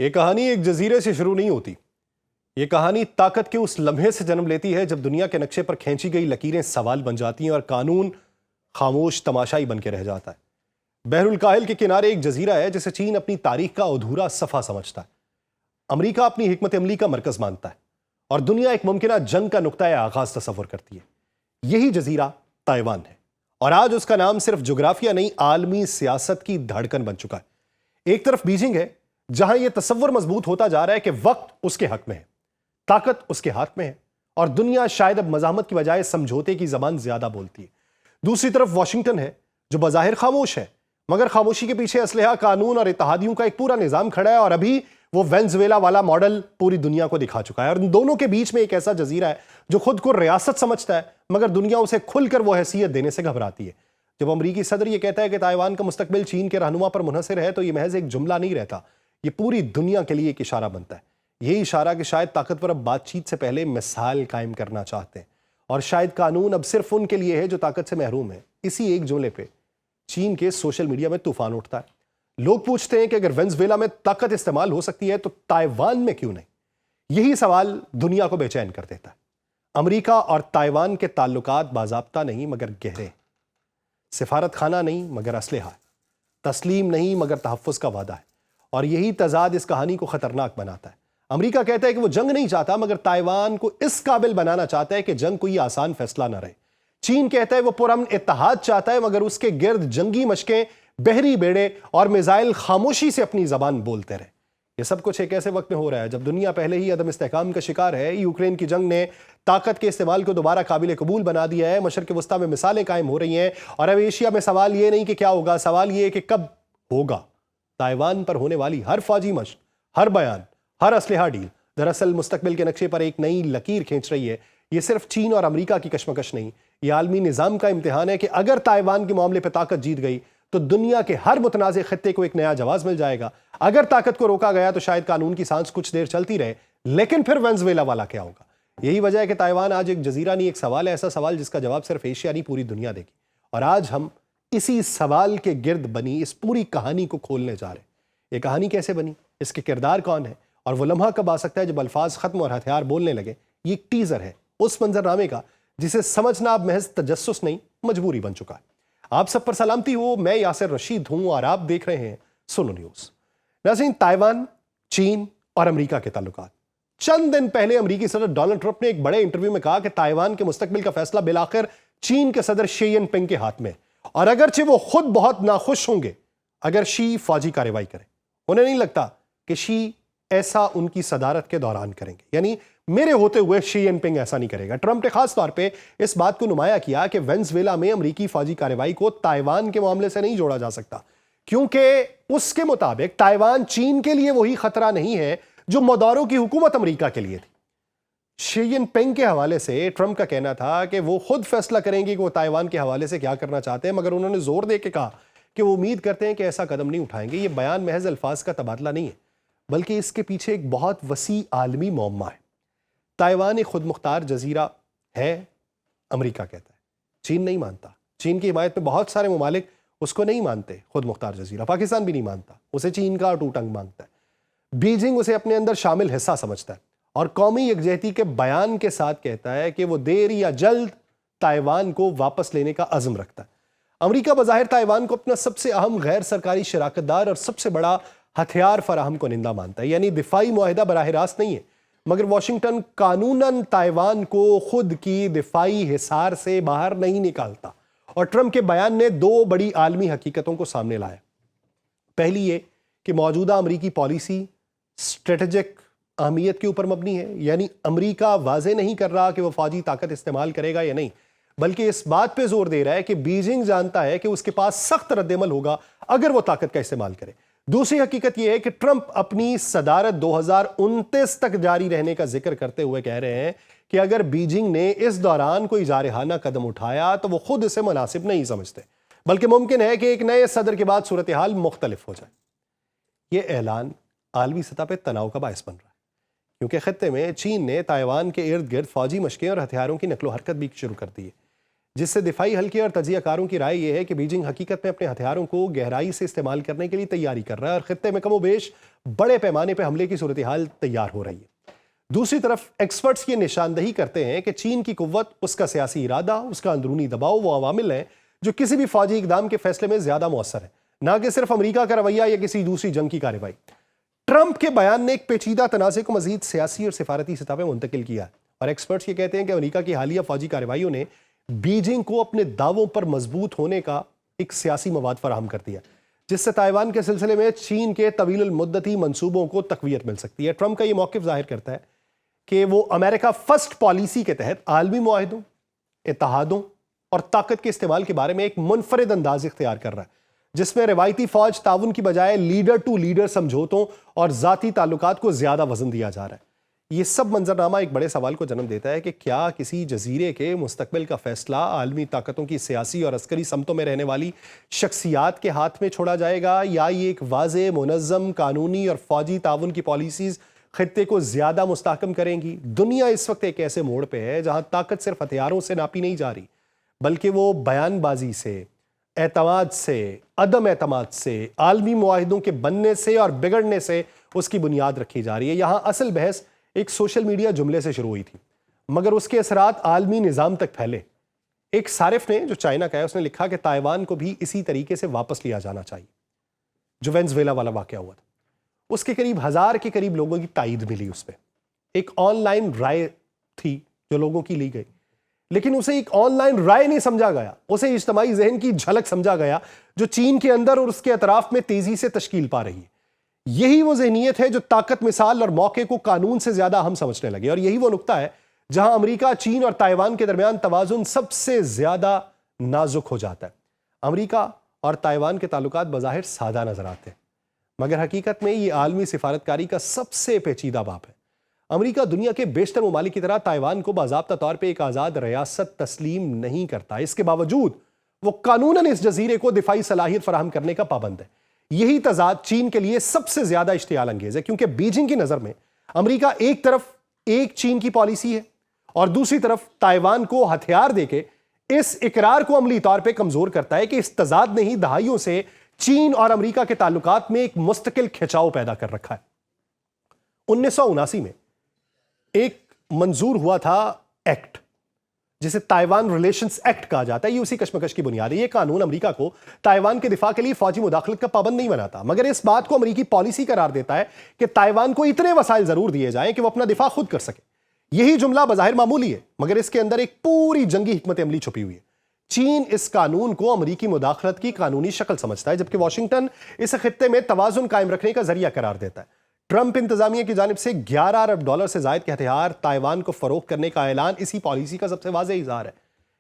یہ کہانی ایک جزیرے سے شروع نہیں ہوتی. یہ کہانی طاقت کے اس لمحے سے جنم لیتی ہے جب دنیا کے نقشے پر کھینچی گئی لکیریں سوال بن جاتی ہیں اور قانون خاموش تماشائی بن کے رہ جاتا ہے. بحر الکاہل کے کنارے ایک جزیرہ ہے جسے چین اپنی تاریخ کا ادھورا صفحہ سمجھتا ہے. امریکہ اپنی حکمت عملی کا مرکز مانتا ہے اور دنیا ایک ممکنہ جنگ کا نقطۂ آغاز تصور کرتی ہے. یہی جزیرہ تائیوان ہے اور آج اس کا نام صرف جغرافیہ نہیں، عالمی سیاست کی دھڑکن بن چکا ہے. ایک طرف بیجنگ ہے جہاں یہ تصور مضبوط ہوتا جا رہا ہے کہ وقت اس کے حق میں ہے، طاقت اس کے ہاتھ میں ہے اور دنیا شاید اب مزاحمت کی بجائے سمجھوتے کی زبان زیادہ بولتی ہے. دوسری طرف واشنگٹن ہے جو بظاہر خاموش ہے مگر خاموشی کے پیچھے اسلحہ، قانون اور اتحادیوں کا ایک پورا نظام کھڑا ہے، اور ابھی وہ وینزویلا والا ماڈل پوری دنیا کو دکھا چکا ہے. اور ان دونوں کے بیچ میں ایک ایسا جزیرہ ہے جو خود کو ریاست سمجھتا ہے مگر دنیا اسے کھل کر وہ حیثیت دینے سے گھبراتی ہے. جب امریکی صدر یہ کہتا ہے کہ تائیوان کا مستقبل چین کے رہنما پر منحصر ہے تو یہ محض ایک جملہ نہیں رہتا، یہ پوری دنیا کے لیے ایک اشارہ بنتا ہے. یہی اشارہ کہ شاید طاقتور اب بات چیت سے پہلے مثال قائم کرنا چاہتے ہیں اور شاید قانون اب صرف ان کے لیے ہے جو طاقت سے محروم ہے. اسی ایک جملے پہ چین کے سوشل میڈیا میں طوفان اٹھتا ہے. لوگ پوچھتے ہیں کہ اگر وینزویلا میں طاقت استعمال ہو سکتی ہے تو تائیوان میں کیوں نہیں؟ یہی سوال دنیا کو بے چین کر دیتا ہے. امریکہ اور تائیوان کے تعلقات باضابطہ نہیں مگر گہرے، سفارت خانہ نہیں مگر اسلحہ، تسلیم نہیں مگر تحفظ کا وعدہ ہے. اور یہی تضاد اس کہانی کو خطرناک بناتا ہے. امریکہ کہتا ہے کہ وہ جنگ نہیں چاہتا مگر تائیوان کو اس قابل بنانا چاہتا ہے کہ جنگ کوئی آسان فیصلہ نہ رہے. چین کہتا ہے وہ پرامن اتحاد چاہتا ہے مگر اس کے گرد جنگی مشقیں، بحری بیڑے اور میزائل خاموشی سے اپنی زبان بولتے رہے. یہ سب کچھ ایک ایسے وقت میں ہو رہا ہے جب دنیا پہلے ہی عدم استحکام کا شکار ہے. یوکرین کی جنگ نے طاقت کے استعمال کو دوبارہ قابل قبول بنا دیا ہے. مشرق وسطیٰ میں مثالیں قائم ہو رہی ہیں اور اب ایشیا میں سوال یہ نہیں کہ کیا ہوگا، سوال یہ ہے کہ کب ہوگا. تائیوان پر ہونے والی ہر فوجی مشق، ہر بیان، ہر اسلحہ ڈیل دراصل مستقبل کے نقشے پر ایک نئی لکیر کھینچ رہی ہے. یہ صرف چین اور امریکہ کی کشمکش نہیں، یہ عالمی نظام کا امتحان ہے کہ اگر تائیوان کے معاملے پہ طاقت جیت گئی تو دنیا کے ہر متنازع خطے کو ایک نیا جواز مل جائے گا. اگر طاقت کو روکا گیا تو شاید قانون کی سانس کچھ دیر چلتی رہے، لیکن پھر وینزویلا والا کیا ہوگا؟ یہی وجہ ہے کہ تائیوان آج ایک جزیرہ نہیں، ایک سوال ہے، ایسا سوال جس کا جواب صرف ایشیا نہیں پوری دنیا دے گی. اور آج ہم اسی سوال کے گرد بنی اس پوری کہانی کو کھولنے جا رہے ہیں. یہ کہانی کیسے بنی، اس کے کردار کون ہے اور وہ لمحہ کب آ سکتا ہے جب الفاظ ختم اور ہتھیار بولنے لگے. یہ ایک ٹیزر ہے اس منظرنامے کا جسے سمجھنا اب محض تجسس نہیں، مجبوری بن چکا ہے. آپ سب پر سلامتی ہو، میں یاسر رشید ہوں اور آپ دیکھ رہے ہیں سنو نیوز. ناظرین، تائیوان، چین اور امریکہ کے تعلقات. چند دن پہلے امریکی صدر ڈونلڈ ٹرمپ نے ایک بڑے انٹرویو میں کہا کہ تائیوان کے مستقبل کا فیصلہ بالآخر چین کے صدر شی جن پنگ کے ہاتھ میں، اور اگرچہ وہ خود بہت ناخوش ہوں گے اگر شی فوجی کارروائی کرے. انہیں نہیں لگتا کہ شی ایسا ان کی صدارت کے دوران کریں گے، یعنی میرے ہوتے ہوئے شی جن پنگ ایسا نہیں کرے گا. ٹرمپ نے خاص طور پہ اس بات کو نمایاں کیا کہ وینزویلا میں امریکی فوجی کارروائی کو تائیوان کے معاملے سے نہیں جوڑا جا سکتا، کیونکہ اس کے مطابق تائیوان چین کے لیے وہی خطرہ نہیں ہے جو مادورو کی حکومت امریکہ کے لیے تھی. شی جن پنگ کے حوالے سے ٹرمپ کا کہنا تھا کہ وہ خود فیصلہ کریں گے کہ وہ تائیوان کے حوالے سے کیا کرنا چاہتے ہیں، مگر انہوں نے زور دے کے کہا کہ وہ امید کرتے ہیں کہ ایسا قدم نہیں اٹھائیں گے. یہ بیان محض الفاظ کا تبادلہ نہیں ہے بلکہ اس کے پیچھے ایک بہت وسیع عالمی معمہ ہے. تائیوان ایک خود مختار جزیرہ ہے، امریکہ کہتا ہے. چین نہیں مانتا. چین کی حمایت میں بہت سارے ممالک اس کو نہیں مانتے خود مختار جزیرہ. پاکستان بھی نہیں مانتا، اسے چین کا ٹو ٹنگ مانگتا ہے. بیجنگ اسے اپنے اندر شامل حصہ سمجھتا ہے اور قومی یکجہتی کے بیان کے ساتھ کہتا ہے کہ وہ دیر یا جلد تائیوان کو واپس لینے کا عزم رکھتا ہے. امریکہ بظاہر تائیوان کو اپنا سب سے اہم غیر سرکاری شراکت دار اور سب سے بڑا ہتھیار فراہم کنندہ مانتا ہے، یعنی دفاعی معاہدہ براہ راست نہیں ہے، مگر واشنگٹن قانوناً تائیوان کو خود کی دفاعی حصار سے باہر نہیں نکالتا. اور ٹرمپ کے بیان نے دو بڑی عالمی حقیقتوں کو سامنے لایا. پہلی یہ کہ موجودہ امریکی پالیسی اسٹریٹجک اہمیت کے اوپر مبنی ہے، یعنی امریکہ واضح نہیں کر رہا کہ وہ فوجی طاقت استعمال کرے گا یا نہیں، بلکہ اس بات پہ زور دے رہا ہے کہ بیجنگ جانتا ہے کہ اس کے پاس سخت رد عمل ہوگا اگر وہ طاقت کا استعمال کرے. دوسری حقیقت یہ ہے کہ ٹرمپ اپنی صدارت 2029 تک جاری رہنے کا ذکر کرتے ہوئے کہہ رہے ہیں کہ اگر بیجنگ نے اس دوران کوئی جارحانہ قدم اٹھایا تو وہ خود اسے مناسب نہیں سمجھتے، بلکہ ممکن ہے کہ ایک نئے صدر کے بعد صورتحال مختلف ہو جائے. یہ اعلان عالمی سطح پہ تناؤ کا باعث بن رہا ہے کیونکہ خطے میں چین نے تائیوان کے ارد گرد فوجی مشقیں اور ہتھیاروں کی نقل و حرکت بھی شروع کر دی ہے. جس سے دفاعی حلقے اور تجزیہ کاروں کی رائے یہ ہے کہ بیجنگ حقیقت میں اپنے ہتھیاروں کو گہرائی سے استعمال کرنے کے لیے تیاری کر رہا ہے اور خطے میں کم و بیش بڑے پیمانے پہ حملے کی صورتحال تیار ہو رہی ہے۔ دوسری طرف ایکسپرٹس یہ نشاندہی کرتے ہیں کہ چین کی قوت، اس کا سیاسی ارادہ، اس کا اندرونی دباؤ وہ عوامل ہیں جو کسی بھی فوجی اقدام کے فیصلے میں زیادہ مؤثر ہے، نہ کہ صرف امریکہ کا رویہ یا کسی دوسری جنگ کی کارروائی۔ ٹرمپ کے بیان نے ایک پیچیدہ تنازع کو مزید سیاسی اور سفارتی سطح پہ منتقل کیا ہے، اور ایکسپرٹس یہ کہتے ہیں کہ امریکہ کی حالیہ فوجی کارروائیوں نے بیجنگ کو اپنے دعووں پر مضبوط ہونے کا ایک سیاسی مواد فراہم کر دیا، جس سے تائیوان کے سلسلے میں چین کے طویل المدتی منصوبوں کو تقویت مل سکتی ہے۔ ٹرمپ کا یہ موقف ظاہر کرتا ہے کہ وہ امریکہ فرسٹ پالیسی کے تحت عالمی معاہدوں، اتحادوں اور طاقت کے استعمال کے بارے میں ایک منفرد انداز اختیار کر رہا ہے، جس میں روایتی فوج تعاون کی بجائے لیڈر ٹو لیڈر سمجھوتوں اور ذاتی تعلقات کو زیادہ وزن دیا جا رہا ہے۔ یہ سب منظرنامہ ایک بڑے سوال کو جنم دیتا ہے کہ کیا کسی جزیرے کے مستقبل کا فیصلہ عالمی طاقتوں کی سیاسی اور عسکری سمتوں میں رہنے والی شخصیات کے ہاتھ میں چھوڑا جائے گا، یا یہ ایک واضح، منظم، قانونی اور فوجی تعاون کی پالیسیز خطے کو زیادہ مستحکم کریں گی؟ دنیا اس وقت ایک ایسے موڑ پہ ہے جہاں طاقت صرف ہتھیاروں سے ناپی نہیں جا رہی، بلکہ وہ بیان بازی سے، اعتماد سے، عدم اعتماد سے، عالمی معاہدوں کے بننے سے اور بگڑنے سے اس کی بنیاد رکھی جا رہی ہے۔ یہاں اصل بحث ایک سوشل میڈیا جملے سے شروع ہوئی تھی، مگر اس کے اثرات عالمی نظام تک پھیلے۔ ایک صارف نے، جو چائنا کا ہے، اس نے لکھا کہ تائیوان کو بھی اسی طریقے سے واپس لیا جانا چاہیے جو وینزویلا والا واقعہ ہوا تھا۔ اس کے قریب 1000 کے قریب لوگوں کی تائید ملی اس پہ۔ ایک آن لائن رائے تھی جو لوگوں کی لی گئی، لیکن اسے ایک آن لائن رائے نہیں سمجھا گیا، اسے اجتماعی ذہن کی جھلک سمجھا گیا جو چین کے اندر اور اس کے اطراف میں تیزی سے تشکیل پا رہی ہے۔ یہی وہ ذہنیت ہے جو طاقت، مثال اور موقع کو قانون سے زیادہ اہم سمجھنے لگے، اور یہی وہ نقطہ ہے جہاں امریکہ، چین اور تائیوان کے درمیان توازن سب سے زیادہ نازک ہو جاتا ہے۔ امریکہ اور تائیوان کے تعلقات بظاہر سادہ نظر آتے ہیں، مگر حقیقت میں یہ عالمی سفارتکاری کا سب سے پیچیدہ باب ہے۔ امریکہ دنیا کے بیشتر ممالک کی طرح تائیوان کو باضابطہ طور پہ ایک آزاد ریاست تسلیم نہیں کرتا۔ اس کے باوجود وہ قانوناً اس جزیرے کو دفاعی صلاحیت فراہم کرنے کا پابند ہے۔ یہی تضاد چین کے لیے سب سے زیادہ اشتعال انگیز ہے، کیونکہ بیجنگ کی نظر میں امریکہ ایک طرف ایک چین کی پالیسی ہے اور دوسری طرف تائیوان کو ہتھیار دے کے اس اقرار کو عملی طور پہ کمزور کرتا ہے کہ اس تضاد نے ہی دہائیوں سے چین اور امریکہ کے تعلقات میں ایک مستقل کھچاؤ پیدا کر رکھا ہے۔ 1979 میں ایک منظور ہوا تھا ایکٹ، جسے تائیوان ریلیشنز ایکٹ کہا جاتا ہے۔ یہ اسی کشمکش کی بنیاد ہے۔ یہ قانون امریکہ کو تائیوان کے دفاع کے لیے فوجی مداخلت کا پابند نہیں بناتا، مگر اس بات کو امریکی پالیسی قرار دیتا ہے کہ تائیوان کو اتنے وسائل ضرور دیے جائیں کہ وہ اپنا دفاع خود کر سکے۔ یہی جملہ بظاہر معمولی ہے، مگر اس کے اندر ایک پوری جنگی حکمت عملی چھپی ہوئی ہے۔ چین اس قانون کو امریکی مداخلت کی قانونی شکل سمجھتا ہے، جبکہ واشنگٹن اس خطے میں توازن قائم رکھنے کا ذریعہ قرار دیتا ہے۔ ٹرمپ انتظامیہ کی جانب سے $11 ارب سے زائد کے ہتھیار تائیوان کو فروخت کرنے کا اعلان اسی پالیسی کا سب سے واضح اظہار ہے۔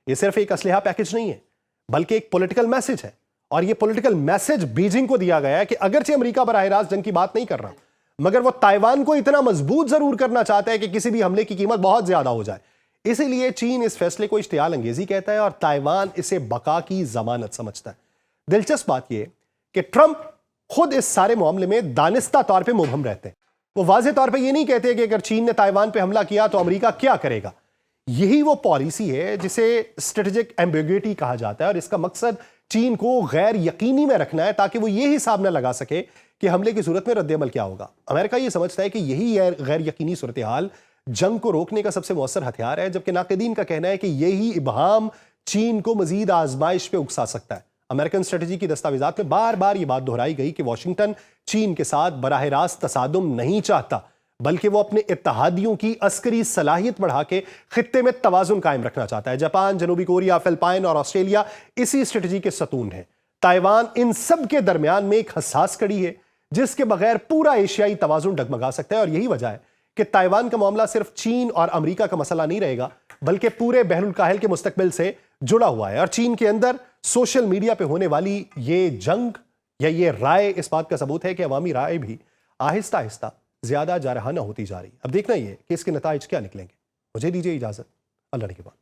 یہ صرف ایک اسلحہ پیکج نہیں ہے، بلکہ ایک پولیٹیکل میسج ہے، اور یہ پولیٹیکل میسج بیجنگ کو دیا گیا ہے کہ اگرچہ امریکہ براہ راست جنگ کی بات نہیں کر رہا، مگر وہ تائیوان کو اتنا مضبوط ضرور کرنا چاہتا ہے کہ کسی بھی حملے کی قیمت بہت زیادہ ہو جائے۔ اسی لیے چین اس فیصلے کو اشتعال انگیزی کہتا ہے اور تائیوان اسے بقا کی ضمانت سمجھتا ہے۔ دلچسپ بات یہ کہ ٹرمپ خود اس سارے معاملے میں دانستہ طور پہ مبہم رہتے ہیں۔ وہ واضح طور پہ یہ نہیں کہتے کہ اگر چین نے تائیوان پہ حملہ کیا تو امریکہ کیا کرے گا۔ یہی وہ پالیسی ہے جسے اسٹریٹجک ایمبیگوٹی کہا جاتا ہے، اور اس کا مقصد چین کو غیر یقینی میں رکھنا ہے تاکہ وہ یہ حساب نہ لگا سکے کہ حملے کی صورت میں رد عمل کیا ہوگا۔ امریکہ یہ سمجھتا ہے کہ یہی غیر یقینی صورتحال جنگ کو روکنے کا سب سے مؤثر ہتھیار ہے، جبکہ ناقدین کا کہنا ہے کہ یہی ابہام چین کو مزید آزمائش پہ اکسا سکتا ہے۔ امریکن اسٹریٹجی کی دستاویزات میں بار بار یہ بات دہرائی گئی کہ واشنگٹن چین کے ساتھ براہ راست تصادم نہیں چاہتا، بلکہ وہ اپنے اتحادیوں کی عسکری صلاحیت بڑھا کے خطے میں توازن قائم رکھنا چاہتا ہے۔ جاپان، جنوبی کوریا، فلپائن اور آسٹریلیا اسی اسٹریٹجی کے ستون ہیں۔ تائیوان ان سب کے درمیان میں ایک حساس کڑی ہے جس کے بغیر پورا ایشیائی توازن ڈگمگا سکتا ہے، اور یہی وجہ ہے کہ تائیوان کا معاملہ صرف چین اور امریکہ کا مسئلہ نہیں رہے گا، بلکہ پورے بحر الکاہل کے مستقبل سے جڑا ہوا ہے۔ اور چین کے اندر سوشل میڈیا پہ ہونے والی یہ جنگ یا یہ رائے اس بات کا ثبوت ہے کہ عوامی رائے بھی آہستہ آہستہ زیادہ جارحانہ ہوتی جا رہی ہے۔ اب دیکھنا یہ ہے کہ اس کے نتائج کیا نکلیں گے۔ مجھے دیجیے اجازت، اللہ نگہبان۔